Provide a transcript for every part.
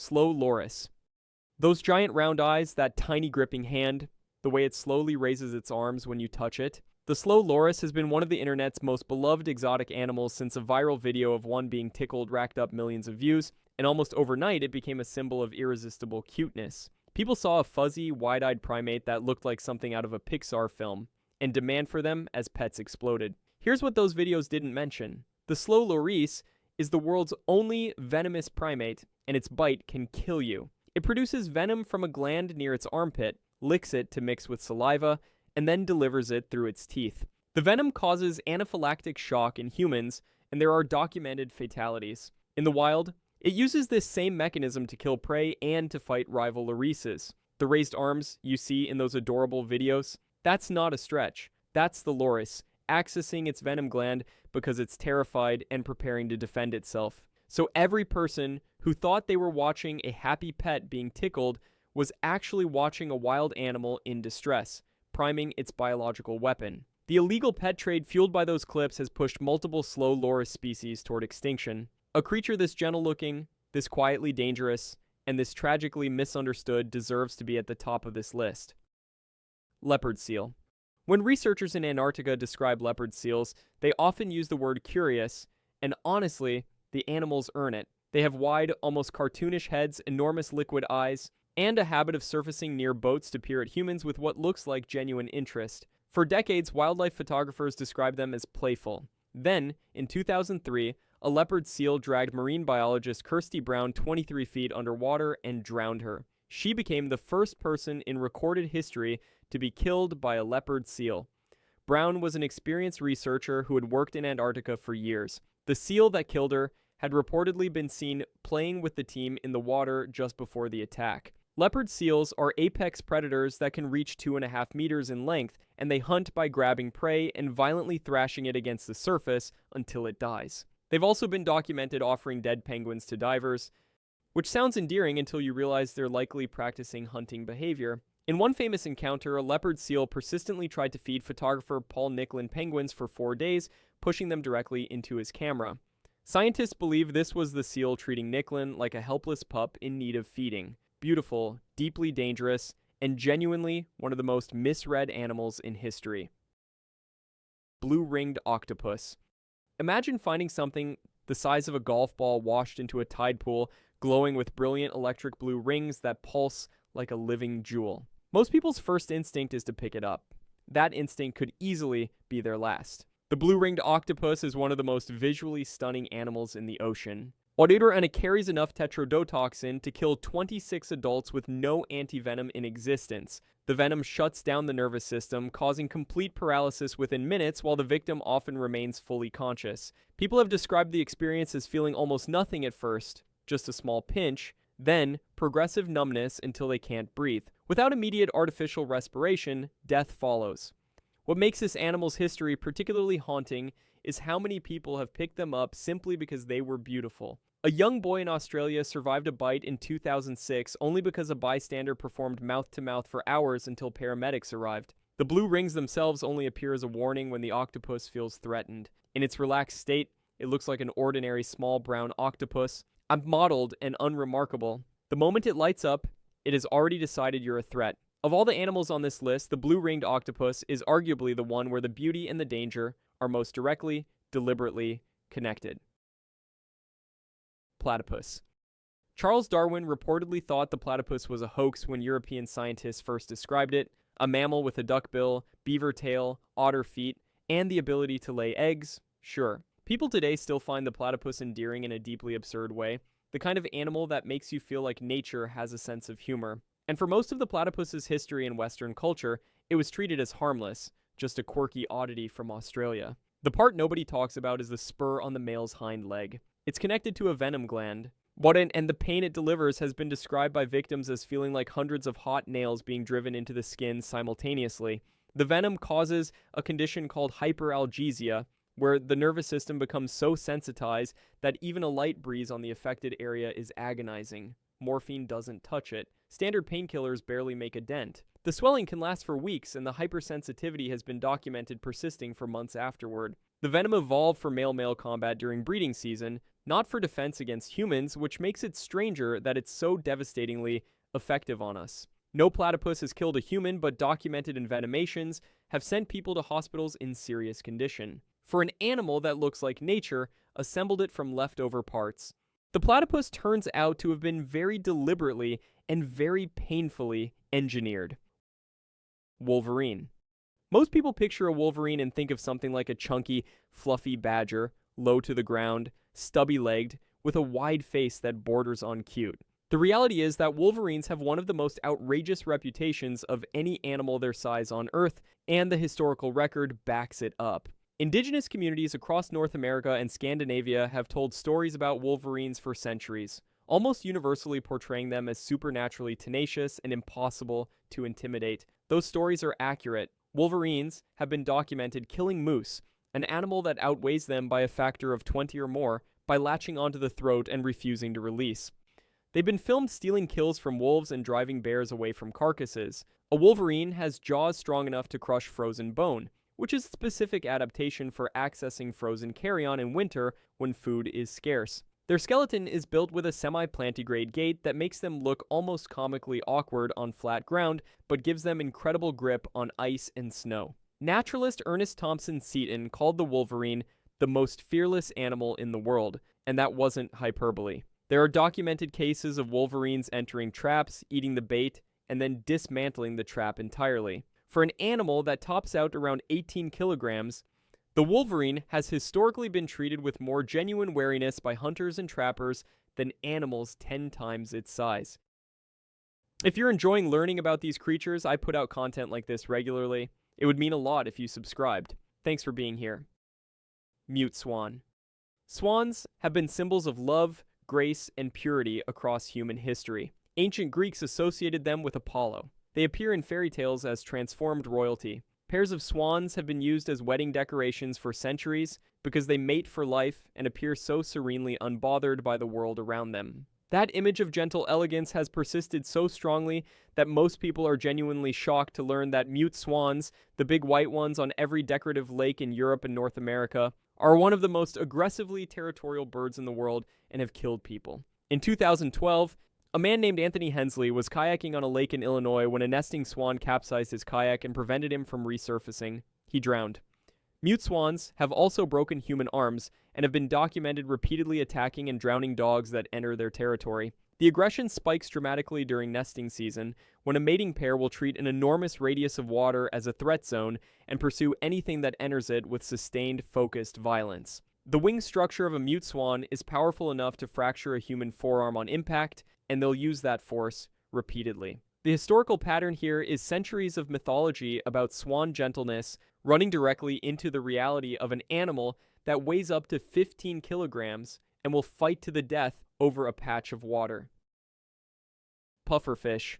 slow loris. Those giant round eyes, that tiny gripping hand, the way it slowly raises its arms when you touch it. The slow loris has been one of the internet's most beloved exotic animals since a viral video of one being tickled racked up millions of views, and almost overnight it became a symbol of irresistible cuteness. People saw a fuzzy, wide-eyed primate that looked like something out of a Pixar film, and demand for them as pets exploded. Here's what those videos didn't mention. The slow loris is the world's only venomous primate, and its bite can kill you. It produces venom from a gland near its armpit, licks it to mix with saliva, and then delivers it through its teeth. The venom causes anaphylactic shock in humans, and there are documented fatalities. In the wild, it uses this same mechanism to kill prey and to fight rival lorises. The raised arms you see in those adorable videos, that's not a stretch. That's the loris, accessing its venom gland because it's terrified and preparing to defend itself. So every person who thought they were watching a happy pet being tickled was actually watching a wild animal in distress, priming its biological weapon. The illegal pet trade fueled by those clips has pushed multiple slow loris species toward extinction. A creature this gentle-looking, this quietly dangerous, and this tragically misunderstood deserves to be at the top of this list. Leopard seal. When researchers in Antarctica describe leopard seals, they often use the word curious, and honestly, the animals earn it. They have wide, almost cartoonish heads, enormous liquid eyes, and a habit of surfacing near boats to peer at humans with what looks like genuine interest. For decades, wildlife photographers described them as playful. Then, in 2003, a leopard seal dragged marine biologist Kirsty Brown 23 feet underwater and drowned her. She became the first person in recorded history to be killed by a leopard seal. Brown was an experienced researcher who had worked in Antarctica for years. The seal that killed her had reportedly been seen playing with the team in the water just before the attack. Leopard seals are apex predators that can reach 2.5 meters in length, and they hunt by grabbing prey and violently thrashing it against the surface until it dies. They've also been documented offering dead penguins to divers, which sounds endearing until you realize they're likely practicing hunting behavior. In one famous encounter, a leopard seal persistently tried to feed photographer Paul Nicklin penguins for 4 days, pushing them directly into his camera. Scientists believe this was the seal treating Nicklin like a helpless pup in need of feeding. Beautiful, deeply dangerous, and genuinely one of the most misread animals in history. Blue-ringed octopus. Imagine finding something the size of a golf ball washed into a tide pool, glowing with brilliant electric blue rings that pulse like a living jewel. Most people's first instinct is to pick it up. That instinct could easily be their last. The blue-ringed octopus is one of the most visually stunning animals in the ocean. And it carries enough tetrodotoxin to kill 26 adults with no antivenom in existence. The venom shuts down the nervous system, causing complete paralysis within minutes, while the victim often remains fully conscious. People have described the experience as feeling almost nothing at first, just a small pinch, then progressive numbness until they can't breathe. Without immediate artificial respiration, death follows. What makes this animal's history particularly haunting is how many people have picked them up simply because they were beautiful. A young boy in Australia survived a bite in 2006 only because a bystander performed mouth-to-mouth for hours until paramedics arrived. The blue rings themselves only appear as a warning when the octopus feels threatened. In its relaxed state, it looks like an ordinary small brown octopus, unmottled and unremarkable. The moment it lights up, it has already decided you're a threat. Of all the animals on this list, the blue-ringed octopus is arguably the one where the beauty and the danger are most directly, deliberately connected. Platypus. Charles Darwin reportedly thought the platypus was a hoax when European scientists first described it, a mammal with a duckbill, beaver tail, otter feet, and the ability to lay eggs. Sure, people today still find the platypus endearing in a deeply absurd way, the kind of animal that makes you feel like nature has a sense of humor. And for most of the platypus's history in Western culture, it was treated as harmless, just a quirky oddity from Australia. The part nobody talks about is the spur on the male's hind leg. It's connected to a venom gland. And the pain it delivers has been described by victims as feeling like hundreds of hot nails being driven into the skin simultaneously. The venom causes a condition called hyperalgesia, where the nervous system becomes so sensitized that even a light breeze on the affected area is agonizing. Morphine doesn't touch it. Standard painkillers barely make a dent. The swelling can last for weeks, and the hypersensitivity has been documented persisting for months afterward. The venom evolved for male-male combat during breeding season, not for defense against humans, which makes it stranger that it's so devastatingly effective on us. No platypus has killed a human, but documented envenomations have sent people to hospitals in serious condition. For an animal that looks like nature assembled it from leftover parts. The platypus turns out to have been very deliberately and very painfully engineered. Wolverine. Most people picture a wolverine and think of something like a chunky, fluffy badger, low to the ground, stubby-legged, with a wide face that borders on cute. The reality is that wolverines have one of the most outrageous reputations of any animal their size on Earth, and the historical record backs it up. Indigenous communities across North America and Scandinavia have told stories about wolverines for centuries, almost universally portraying them as supernaturally tenacious and impossible to intimidate. Those stories are accurate. Wolverines have been documented killing moose, an animal that outweighs them by a factor of 20 or more, by latching onto the throat and refusing to release. They've been filmed stealing kills from wolves and driving bears away from carcasses. A wolverine has jaws strong enough to crush frozen bone, which is a specific adaptation for accessing frozen carrion in winter when food is scarce. Their skeleton is built with a semi-plantigrade gait that makes them look almost comically awkward on flat ground, but gives them incredible grip on ice and snow. Naturalist Ernest Thompson Seton called the wolverine the most fearless animal in the world, and that wasn't hyperbole. There are documented cases of wolverines entering traps, eating the bait, and then dismantling the trap entirely. For an animal that tops out around 18 kilograms, the wolverine has historically been treated with more genuine wariness by hunters and trappers than animals 10 times its size. If you're enjoying learning about these creatures, I put out content like this regularly. It would mean a lot if you subscribed. Thanks for being here. Mute swan. Swans have been symbols of love, grace, and purity across human history. Ancient Greeks associated them with Apollo. They appear in fairy tales as transformed royalty. Pairs of swans have been used as wedding decorations for centuries because they mate for life and appear so serenely unbothered by the world around them. That image of gentle elegance has persisted so strongly that most people are genuinely shocked to learn that mute swans, the big white ones on every decorative lake in Europe and North America, are one of the most aggressively territorial birds in the world and have killed people. In 2012, a man named Anthony Hensley was kayaking on a lake in Illinois when a nesting swan capsized his kayak and prevented him from resurfacing. He drowned. Mute swans have also broken human arms and have been documented repeatedly attacking and drowning dogs that enter their territory. The aggression spikes dramatically during nesting season, when a mating pair will treat an enormous radius of water as a threat zone and pursue anything that enters it with sustained, focused violence. The wing structure of a mute swan is powerful enough to fracture a human forearm on impact, and they'll use that force repeatedly. The historical pattern here is centuries of mythology about swan gentleness running directly into the reality of an animal that weighs up to 15 kilograms and will fight to the death over a patch of water. Pufferfish.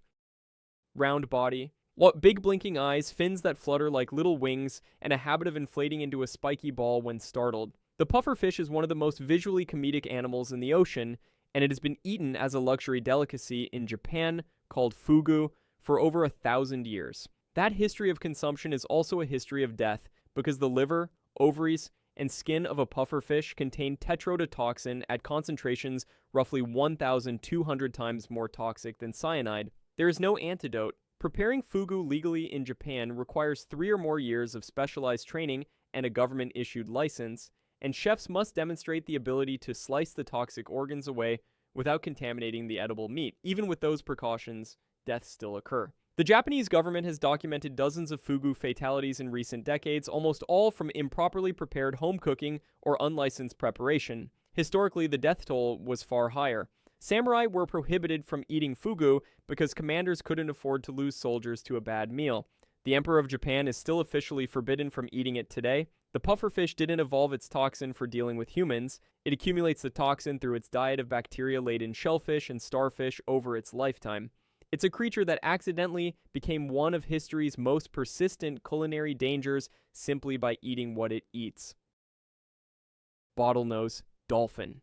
Round body, big blinking eyes, fins that flutter like little wings, and a habit of inflating into a spiky ball when startled. The pufferfish is one of the most visually comedic animals in the ocean, and it has been eaten as a luxury delicacy in Japan, called fugu, for over 1,000 years. That history of consumption is also a history of death, because the liver, ovaries, and skin of a pufferfish contain tetrodotoxin at concentrations roughly 1,200 times more toxic than cyanide. There is no antidote. Preparing fugu legally in Japan requires 3 or more years of specialized training and a government-issued license, and chefs must demonstrate the ability to slice the toxic organs away without contaminating the edible meat. Even with those precautions, deaths still occur. The Japanese government has documented dozens of fugu fatalities in recent decades, almost all from improperly prepared home cooking or unlicensed preparation. Historically, the death toll was far higher. Samurai were prohibited from eating fugu because commanders couldn't afford to lose soldiers to a bad meal. The Emperor of Japan is still officially forbidden from eating it today. The pufferfish didn't evolve its toxin for dealing with humans. It accumulates the toxin through its diet of bacteria-laden shellfish and starfish over its lifetime. It's a creature that accidentally became one of history's most persistent culinary dangers simply by eating what it eats. Bottlenose Dolphin.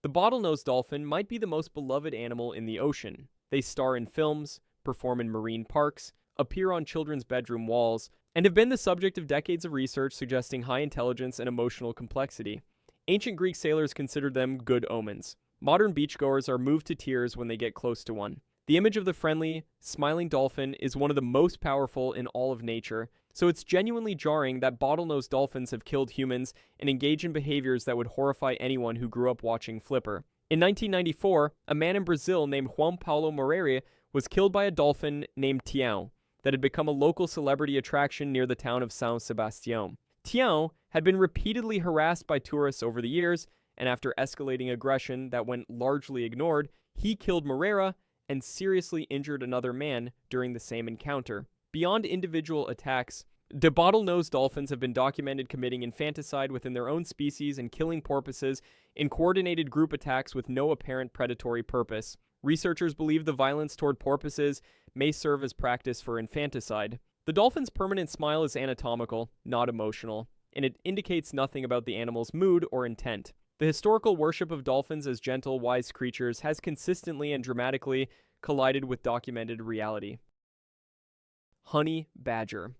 The bottlenose dolphin might be the most beloved animal in the ocean. They star in films, perform in marine parks, appear on children's bedroom walls, and have been the subject of decades of research suggesting high intelligence and emotional complexity. Ancient Greek sailors considered them good omens. Modern beachgoers are moved to tears when they get close to one. The image of the friendly, smiling dolphin is one of the most powerful in all of nature, so it's genuinely jarring that bottlenose dolphins have killed humans and engage in behaviors that would horrify anyone who grew up watching Flipper. In 1994, a man in Brazil named Juan Paulo Moreira was killed by a dolphin named Tião that had become a local celebrity attraction near the town of São Sebastião. Tião had been repeatedly harassed by tourists over the years, and after escalating aggression that went largely ignored, he killed Moreira and seriously injured another man during the same encounter. Beyond individual attacks, the bottlenose dolphins have been documented committing infanticide within their own species and killing porpoises in coordinated group attacks with no apparent predatory purpose. Researchers believe the violence toward porpoises may serve as practice for infanticide. The dolphin's permanent smile is anatomical, not emotional, and it indicates nothing about the animal's mood or intent. The historical worship of dolphins as gentle, wise creatures has consistently and dramatically collided with documented reality. Honey badger.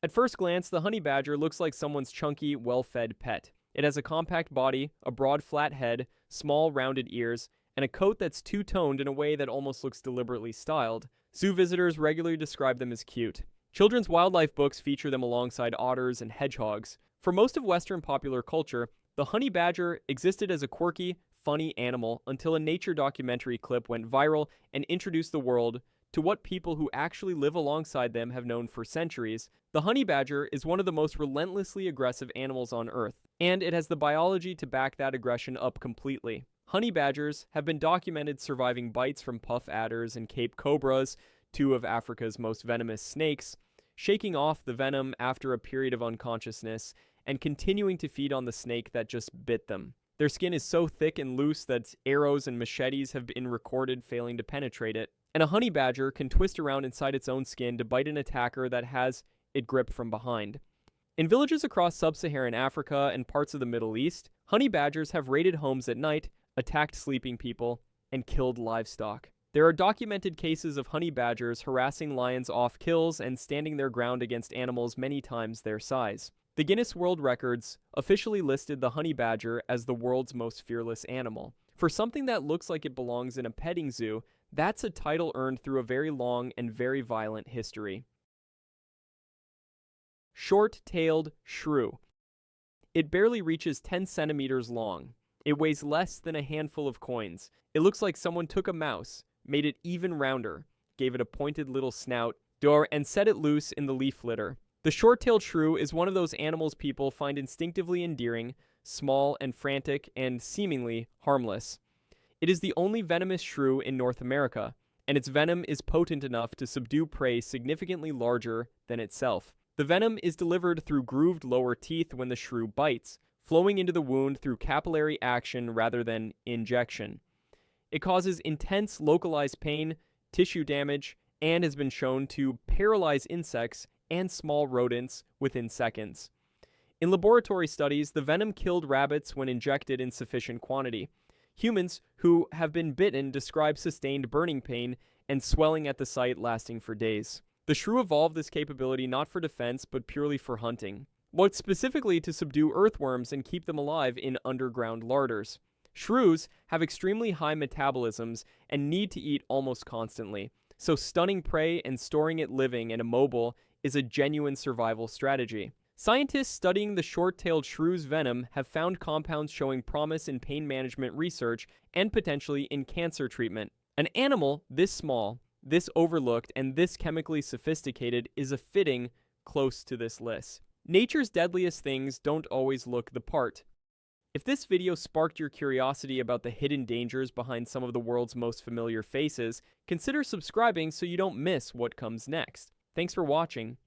At first glance, the honey badger looks like someone's chunky, well-fed pet. It has a compact body, a broad, flat head, small, rounded ears, and a coat that's two-toned in a way that almost looks deliberately styled. Zoo visitors regularly describe them as cute. Children's wildlife books feature them alongside otters and hedgehogs. For most of Western popular culture, the honey badger existed as a quirky, funny animal until a nature documentary clip went viral and introduced the world to what people who actually live alongside them have known for centuries. The honey badger is one of the most relentlessly aggressive animals on Earth, and it has the biology to back that aggression up completely. Honey badgers have been documented surviving bites from puff adders and Cape cobras, two of Africa's most venomous snakes, shaking off the venom after a period of unconsciousness, and continuing to feed on the snake that just bit them. Their skin is so thick and loose that arrows and machetes have been recorded failing to penetrate it. And a honey badger can twist around inside its own skin to bite an attacker that has it gripped from behind. In villages across sub-Saharan Africa and parts of the Middle East, honey badgers have raided homes at night, attacked sleeping people, and killed livestock. There are documented cases of honey badgers harassing lions off kills and standing their ground against animals many times their size. The Guinness World Records officially listed the honey badger as the world's most fearless animal. For something that looks like it belongs in a petting zoo, that's a title earned through a very long and very violent history. Short-tailed shrew. It barely reaches 10 centimeters long. It weighs less than a handful of coins. It looks like someone took a mouse, made it even rounder, gave it a pointed little snout, and set it loose in the leaf litter. The short-tailed shrew is one of those animals people find instinctively endearing, small and frantic, and seemingly harmless. It is the only venomous shrew in North America, and its venom is potent enough to subdue prey significantly larger than itself. The venom is delivered through grooved lower teeth when the shrew bites, flowing into the wound through capillary action rather than injection. It causes intense localized pain, tissue damage, and has been shown to paralyze insects and small rodents within seconds. In laboratory studies, the venom killed rabbits when injected in sufficient quantity. Humans who have been bitten describe sustained burning pain and swelling at the site lasting for days. The shrew evolved this capability not for defense, but purely for hunting, but specifically to subdue earthworms and keep them alive in underground larders. Shrews have extremely high metabolisms and need to eat almost constantly, so stunning prey and storing it living and immobile is a genuine survival strategy. Scientists studying the short-tailed shrew's venom have found compounds showing promise in pain management research and potentially in cancer treatment. An animal this small, this overlooked, and this chemically sophisticated is a fitting close to this list. Nature's deadliest things don't always look the part. If this video sparked your curiosity about the hidden dangers behind some of the world's most familiar faces, consider subscribing so you don't miss what comes next. Thanks for watching.